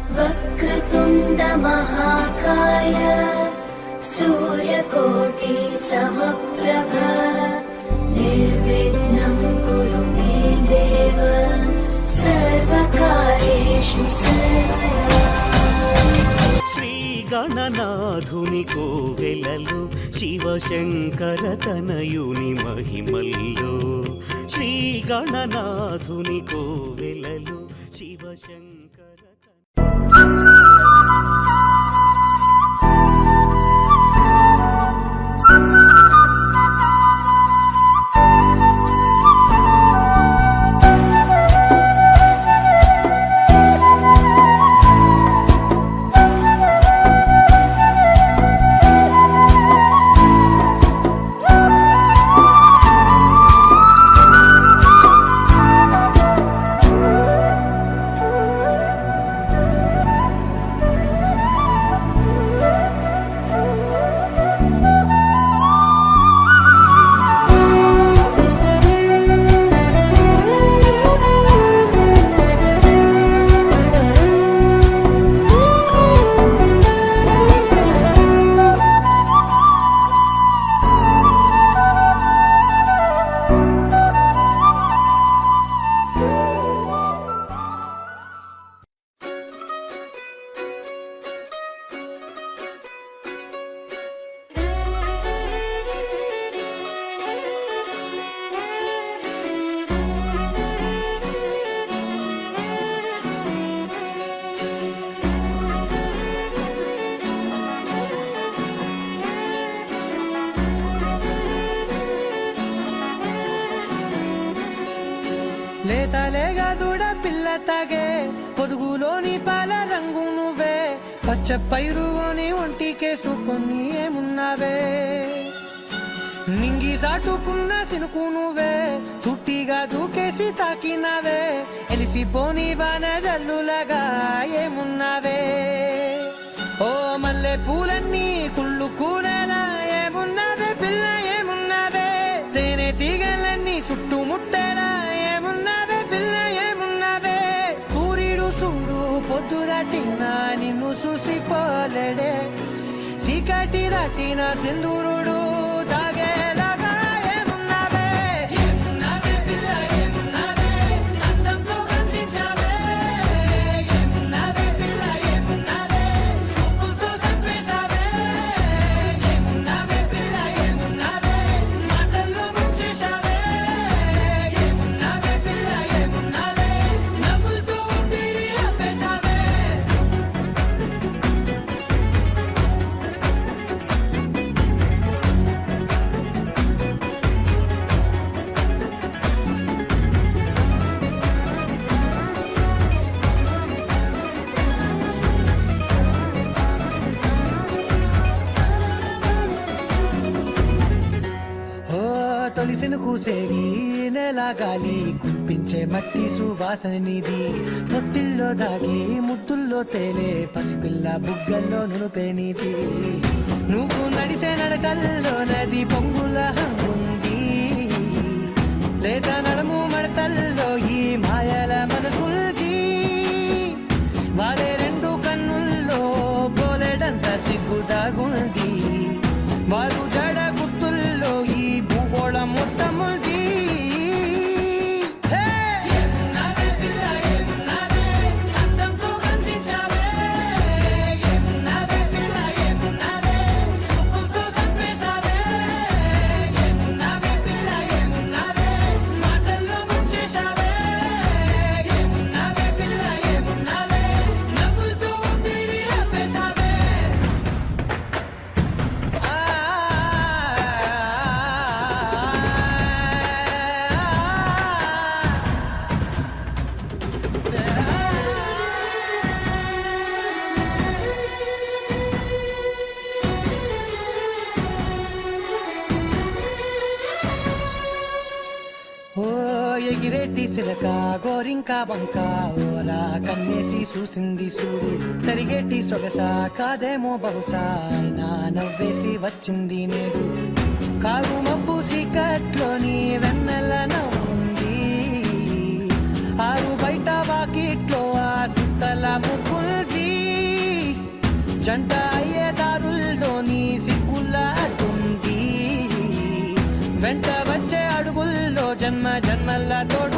वक्रतुण्ड महाकाय सूर्यकोटि समप्रभ निर्विघ्नं कुरु मे देव सर्वकार्येषु सर्वदा। గణనాథుని కోవెలలో శివశంకర తనయుని మహిమల్లో శ్రీ గణనాథుని కోవెలలో శివశంకర లేతలేగా దూడ పిల్ల తాగే పొదుగులోని పాల రంగు నువ్వే పచ్చ పైరుని ఒంటికేసుకొని ఏమున్నావే నింగి సాటుకున్న సినుకు నువ్వే చుట్టిగా దూకేసి తాకినావే ఎలిసిపోని వాన జల్లులగా ఏమున్నావే ఓ మల్లె పూలన్నీ కుళ్ళు కూరలా ఏమున్నావే పిల్ల ఏమున్నావే తేనె తీగలన్నీ చుట్టుముట్టేలా ఏమున్నావే పిల్ల ఏమున్నావే సూర్యుడు చూడు పొద్దురాటిన నిన్ను చూసిపోలేడే చీకటి దాటిన సింధూరుడు దాగేలాగా ఏమున్నావే ఏమున్నావే పిల్ల ఏమున్నావే అందంతో కనిపించావే ఏమున్నావే పిల్ల ఏమున్నావే సుక్కుతో చంపేశావే ఏమున్నావే పిల్ల ఏమున్నావే మాటల్లో ముంచేశావే ఏమున్నావే పిల్ల ఏమున్నావే నవ్వులతో ఊపిరి ఆపేశావే తొలిసిన కూసేగి నెల గాలి కుప్పించే మట్టి సువాసన నీది పొత్తిల్లో దాగి ముద్దుల్లో తేలే పసిపిల్ల బుగ్గల్లో నునుపే నీది నువ్వు నడిసే నడకల్లో నది పొంగుల హంగుంది లేదా నడుము మడతల్లో ఈ మాయల మనసుల్ది వారే రెండు కన్నుల్లో పోలేడంత సిగ్గు దాగుంది వారు జడ గుర్తుల్లో ఈ భూగోళ మొత్తముల్ది ఏమున్నావే పిల్ల ఏమున్నావే అందంతో కనిపించావే ఏమున్నావే పిల్ల ఏమున్నావే సుక్కుతో చంపేశావే ఏమున్నావే పిల్ల ఏమున్నావే మాటల్లో ముంచేశావే ఏమున్నావే చిట్టి సిలక గోరింక వంక ఓరా కన్నేసి చూసింది చూడు తరిగేటి సొగస కాదేమో బహుశా అయినా నవ్వేసి వచ్చింది నేడు కారు మబ్బు సీకట్లోని వెన్నెల నవ్వుంది ఆరు బయట వాకిట్లో ఆ సుత్తల ముగ్గుల్ది జంట అయ్యే దారుల్లోని సిగ్గుల అడ్డుంది వెంట వచ్చే అడుగుల్లో జన్మ జన్మల తోడు